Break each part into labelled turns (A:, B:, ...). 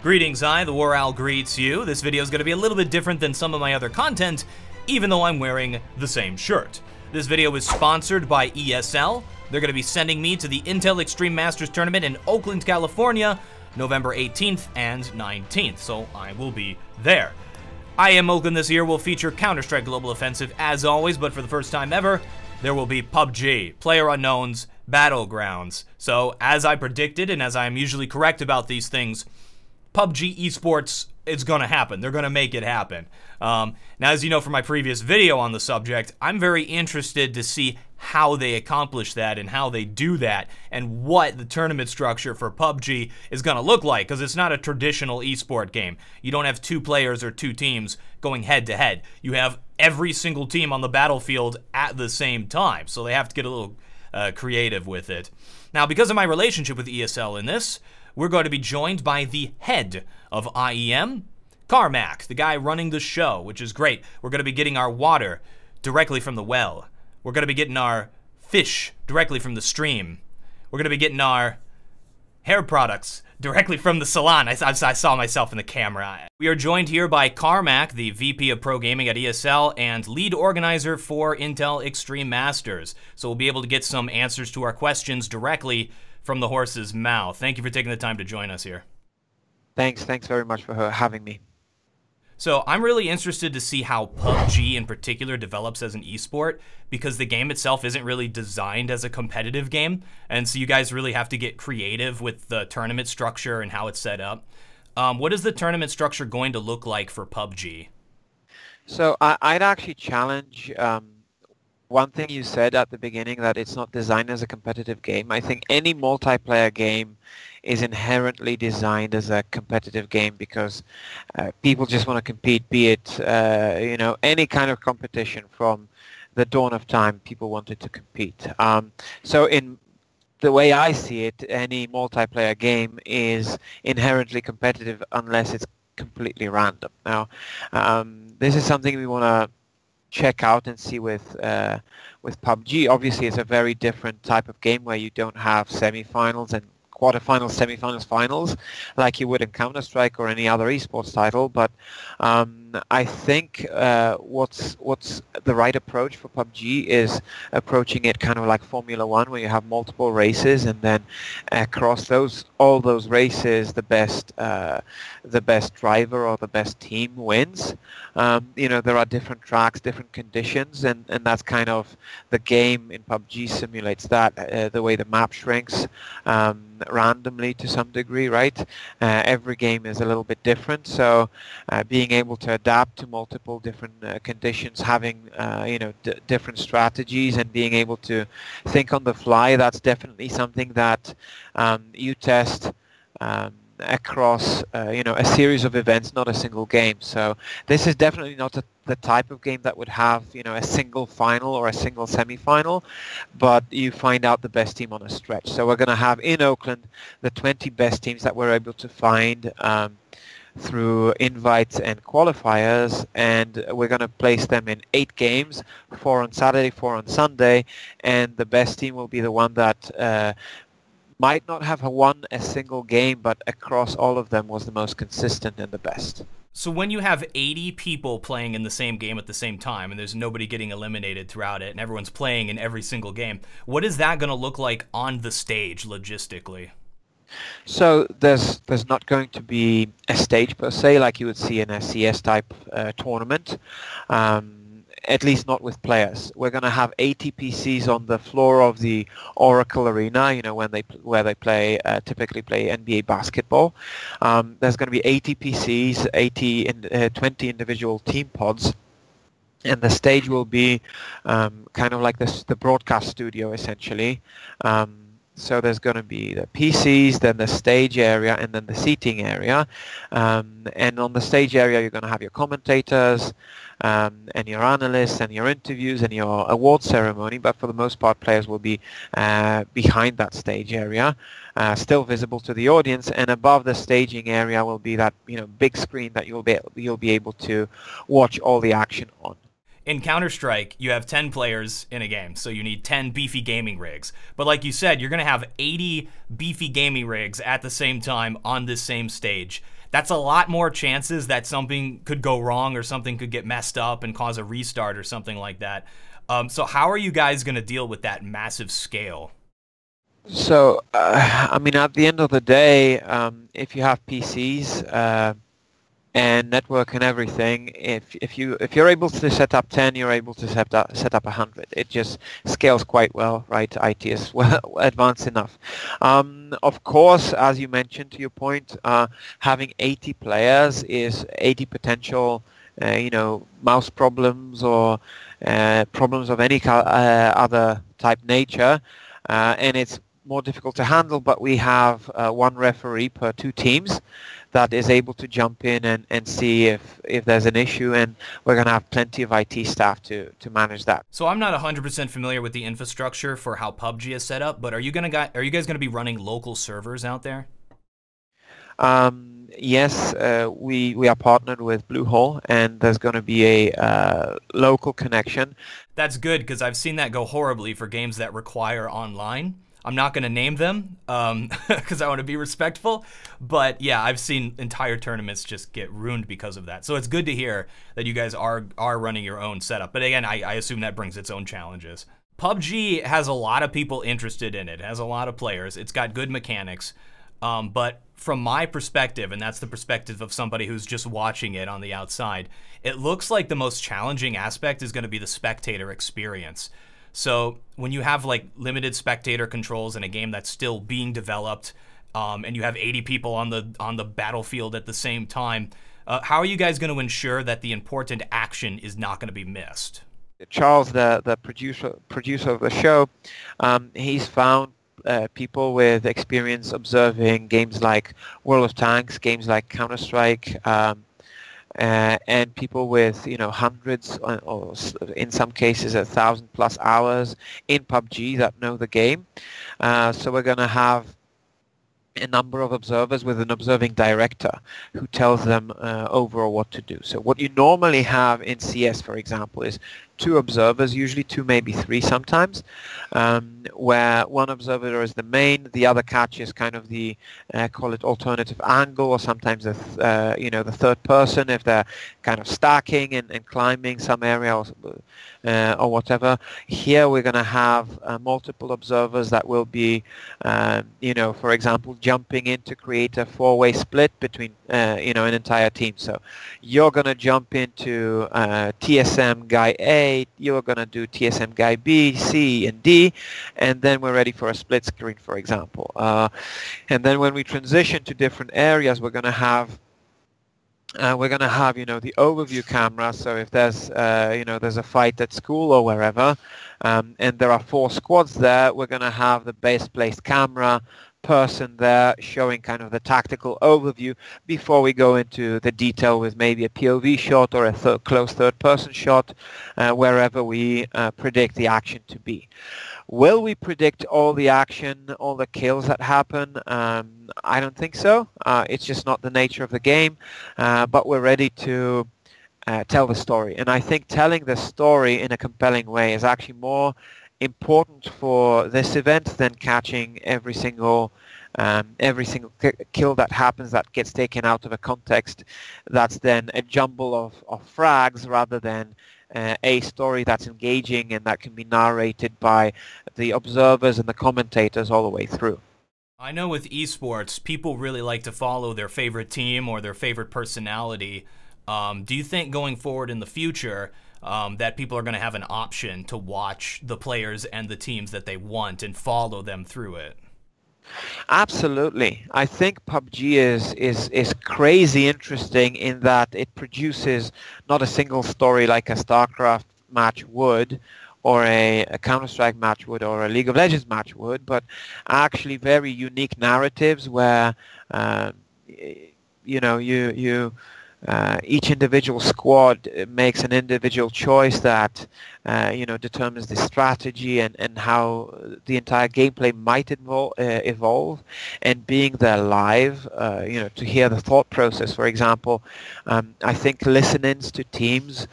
A: Greetings, the War Owl greets you. This video is going to be a little bit different than some of my other content, even though I'm wearing the same shirt. This video is sponsored by ESL. They're going to be sending me to the Intel Extreme Masters Tournament in Oakland, California, November 18th and 19th, so I will be there. IEM Oakland this year will feature Counter-Strike Global Offensive as always, but for the first time ever, there will be PUBG, PlayerUnknown's Battlegrounds. So, as I predicted, and as I am usually correct about these things, PUBG esports is going to happen. They're going to make it happen. Now, as you know from my previous video on the subject, I'm very interested to see how they accomplish that and how they do that and what the tournament structure for PUBG is going to look like, because it's not a traditional esport game. You don't have two players or two teams going head-to-head. You have every single team on the battlefield at the same time, so they have to get a little creative with it. Now, because of my relationship with ESL in this, we're going to be joined by the head of IEM, Carmac, the guy running the show, which is great. We're going to be getting our water directly from the well. We're going to be getting our fish directly from the stream. We're going to be getting our hair products directly from the salon. I saw myself in the camera. We are joined here by Carmac, the VP of Pro Gaming at ESL and lead organizer for Intel Extreme Masters. So we'll be able to get some answers to our questions directly from the horse's mouth. Thank you for taking the time to join us here.
B: Thanks very much for having me.
A: So I'm really interested to see how PUBG in particular develops as an esport, because the game itself isn't really designed as a competitive game, and so you guys really have to get creative with the tournament structure and how it's set up. What is the tournament structure going to look like for PUBG?
B: So I'd actually challenge one thing you said at the beginning, that it's not designed as a competitive game. I think any multiplayer game is inherently designed as a competitive game because people just want to compete, be it any kind of competition. From the dawn of time, people wanted to compete. So in the way I see it, any multiplayer game is inherently competitive unless it's completely random. Now, this is something we want to check out and see with PUBG. Obviously, it's a very different type of game where you don't have semifinals and quarterfinals, semifinals, finals like you would in Counter-Strike or any other esports title. But I think what's the right approach for PUBG is approaching it kind of like Formula One, where you have multiple races, and then across all those races, the best driver or the best team wins. There are different tracks, different conditions, and that's kind of the game in PUBG simulates that. The way the map shrinks randomly to some degree, right? Every game is a little bit different, so being able to adapt to multiple different conditions, having different strategies, and being able to think on the fly, that's definitely something that you test across a series of events, not a single game. So this is definitely not the type of game that would have a single final or a single semi-final, but you find out the best team on a stretch. So we're going to have in Oakland the 20 best teams that we're able to find through invites and qualifiers, and we're going to place them in 8 games, 4 on Saturday, 4 on Sunday, and the best team will be the one that might not have won a single game, but across all of them was the most consistent and the best.
A: So when you have 80 people playing in the same game at the same time, and there's nobody getting eliminated throughout it, and everyone's playing in every single game, what is that going to look like on the stage logistically?
B: So there's not going to be a stage per se like you would see in a CS type tournament. At least not with players. We're going to have 80 PCs on the floor of the Oracle Arena, where they typically play NBA basketball. There's going to be 80 PCs, 20 individual team pods, and the stage will be kind of like the broadcast studio, essentially. So there's going to be the PCs, then the stage area, and then the seating area. And on the stage area, you're going to have your commentators, and your analysts, and your interviews, and your award ceremony. But for the most part, players will be behind that stage area, still visible to the audience. And above the staging area will be that big screen that you'll be able to watch all the action on.
A: In Counter-Strike, you have 10 players in a game, so you need 10 beefy gaming rigs. But like you said, you're going to have 80 beefy gaming rigs at the same time on this same stage. that's a lot more chances that something could go wrong or something could get messed up and cause a restart or something like that. So how are you guys going to deal with that massive scale?
B: So, I mean, at the end of the day, if you have PCs and network and everything, if you're able to set up 10, you're able to set up 100. It just scales quite well, right? IT is well advanced enough. Of course, as you mentioned, to your point, having 80 players is 80 potential, mouse problems or problems of any other type nature, and it's more difficult to handle, but we have one referee per 2 teams that is able to jump in and see if there's an issue, and we're going to have plenty of IT staff to manage that.
A: So I'm not 100% familiar with the infrastructure for how PUBG is set up, but are you guys going to be running local servers out there?
B: Yes, we are partnered with Bluehole, and there's going to be a local connection.
A: That's good, because I've seen that go horribly for games that require online. I'm not going to name them because I want to be respectful, but yeah, I've seen entire tournaments just get ruined because of that. So it's good to hear that you guys are running your own setup. But again, I assume that brings its own challenges. PUBG has a lot of people interested in it, has a lot of players. It's got good mechanics, but from my perspective, and that's the perspective of somebody who's just watching it on the outside, it looks like the most challenging aspect is going to be the spectator experience. So when you have like limited spectator controls in a game that's still being developed, and you have 80 people on the battlefield at the same time, how are you guys going to ensure that the important action is not going to be missed?
B: Charles, the producer of the show, he's found people with experience observing games like World of Tanks, games like Counter-Strike, and people with hundreds or in some cases 1,000+ hours in PUBG that know the game. So we're going to have a number of observers with an observing director who tells them overall what to do. So what you normally have in CS, for example, is 2 observers, usually 2, maybe 3 sometimes, where one observer is the main, the other catches kind of the call it alternative angle, or sometimes the third person if they're kind of stacking and climbing some area or whatever. Here we're going to have multiple observers that will be, for example, jumping in to create a 4-way split between an entire team. So you're going to jump into TSM guy A, you're going to do TSM guy B, C, and D, and then we're ready for a split screen, for example. And then when we transition to different areas, we're going to have the overview camera. So if there's there's a fight at school or wherever, and there are 4 squads there, we're going to have the base placed camera person there showing kind of the tactical overview before we go into the detail with maybe a POV shot or a close third-person shot, wherever we predict the action to be. Will we predict all the action, all the kills that happen? I don't think so. It's just not the nature of the game, but we're ready to tell the story. And I think telling the story in a compelling way is actually more important for this event than catching every single kill that happens that gets taken out of a context. That's then a jumble of frags rather than a story that's engaging and that can be narrated by the observers and the commentators all the way through.
A: I know with esports, people really like to follow their favorite team or their favorite personality. Do you think going forward in the future that people are going to have an option to watch the players and the teams that they want and follow them through it?
B: Absolutely. I think PUBG is crazy interesting in that it produces not a single story like a StarCraft match would, or a Counter-Strike match would, or a League of Legends match would, but actually very unique narratives where each individual squad makes an individual choice that determines the strategy and how the entire gameplay might evolve. And being there live, to hear the thought process, for example, I think listen-ins to teams,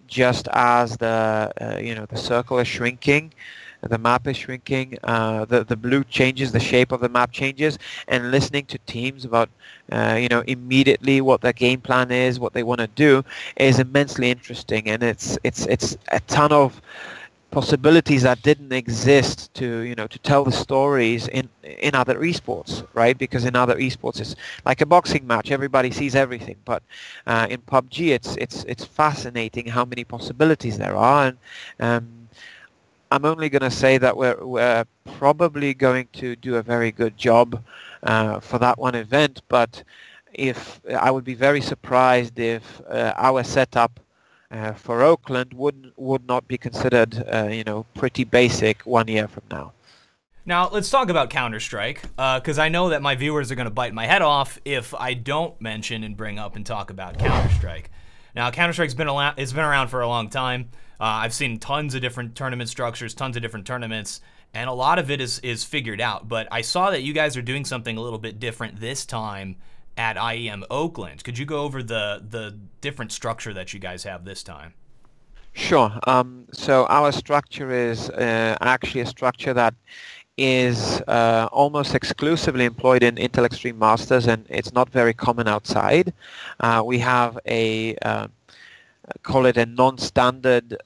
B: just as the circle is shrinking, the map is shrinking, the blue changes, the shape of the map changes, and listening to teams about immediately what their game plan is, what they want to do, is immensely interesting, and it's a ton of possibilities that didn't exist to tell the stories in other esports, right? Because in other esports it's like a boxing match, everybody sees everything, but in PUBG it's fascinating how many possibilities there are. And I'm only going to say that we're probably going to do a very good job for that one event, but if I would be very surprised if our setup for Oakland would not be considered pretty basic 1 year from now.
A: Now, let's talk about Counter-Strike, because I know that my viewers are going to bite my head off if I don't mention and bring up and talk about Counter-Strike. Now, Counter-Strike's been around for a long time. I've seen tons of different tournament structures, tons of different tournaments, and a lot of it is figured out. But I saw that you guys are doing something a little bit different this time at IEM Oakland. Could you go over the different structure that you guys have this time?
B: Sure. So our structure is actually a structure that is almost exclusively employed in Intel Extreme Masters, and it's not very common outside. We have a call it a non-standard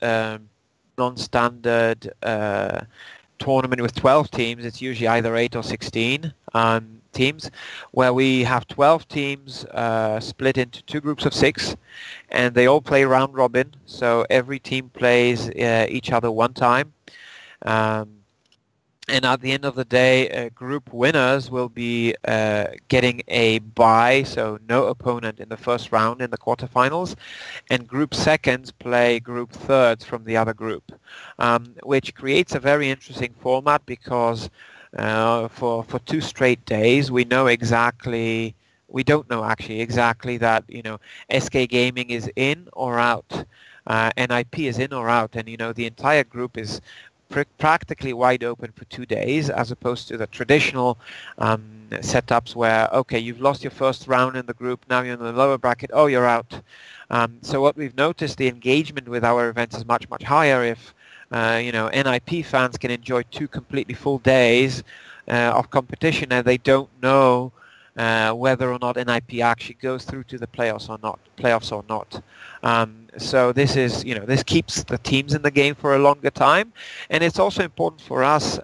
B: tournament with 12 teams. It's usually either 8 or 16 teams, where we have 12 teams split into 2 groups of 6, and they all play round robin. So every team plays each other 1 time. And at the end of the day, group winners will be getting a bye, so no opponent in the first round in the quarterfinals, and group seconds play group thirds from the other group, which creates a very interesting format because for 2 straight days we don't know actually exactly that SK Gaming is in or out, NIP is in or out, and the entire group is practically wide open for 2 days, as opposed to the traditional setups where, okay, you've lost your first round in the group, now you're in the lower bracket, oh, you're out. So what we've noticed, the engagement with our events is much, much higher if NIP fans can enjoy 2 completely full days of competition, and they don't know whether or not NIP actually goes through to the playoffs or not. So this is, this keeps the teams in the game for a longer time, and it's also important for us.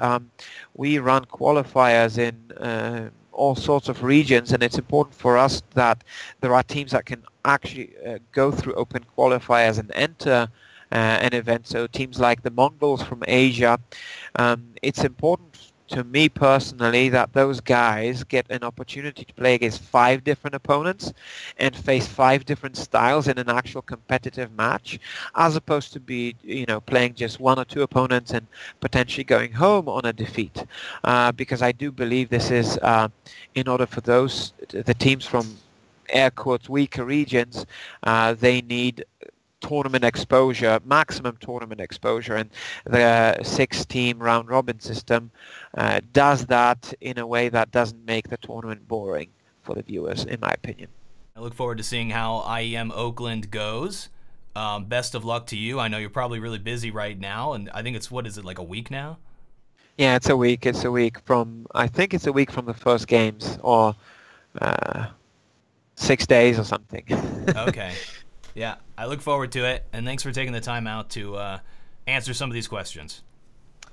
B: We run qualifiers in all sorts of regions, and it's important for us that there are teams that can actually go through open qualifiers and enter an event. So teams like the Mongols from Asia, it's important to me personally that those guys get an opportunity to play against 5 different opponents and face 5 different styles in an actual competitive match, as opposed to be playing just 1 or 2 opponents and potentially going home on a defeat, because I do believe this is in order for the teams from air quotes weaker regions, they need tournament exposure, maximum tournament exposure, and the 6-team round robin system does that in a way that doesn't make the tournament boring for the viewers, in my opinion.
A: I look forward to seeing how IEM Oakland goes. Best of luck to you. I know you're probably really busy right now, and I think it's, what is it, like a week now?
B: Yeah, it's a week. It's a week from, I think it's a week from the first games, or 6 days or something.
A: Okay. Yeah, I look forward to it, and thanks for taking the time out to answer some of these questions.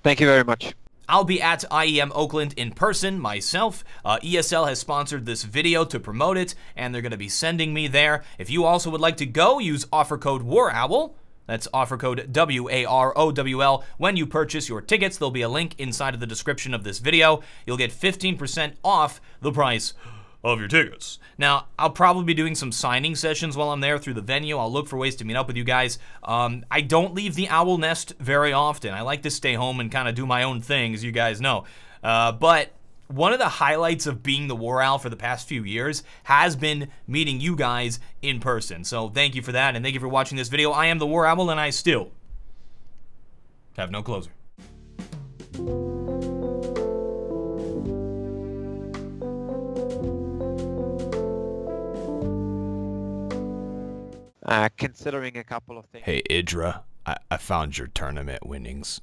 B: Thank you very much.
A: I'll be at IEM Oakland in person myself. ESL has sponsored this video to promote it, and they're going to be sending me there. If you also would like to go, use offer code WAROWL. That's offer code WAROWL. When you purchase your tickets, there'll be a link inside of the description of this video. You'll get 15% off the price of your tickets. Now, I'll probably be doing some signing sessions while I'm there through the venue. I'll look for ways to meet up with you guys. I don't leave the owl nest very often. I like to stay home and kind of do my own thing, as you guys know. But one of the highlights of being the War Owl for the past few years has been meeting you guys in person. So thank you for that, and thank you for watching this video. I am the War Owl, and I still have no closer.
B: Considering a couple of things.
C: Hey Idra, I found your tournament winnings.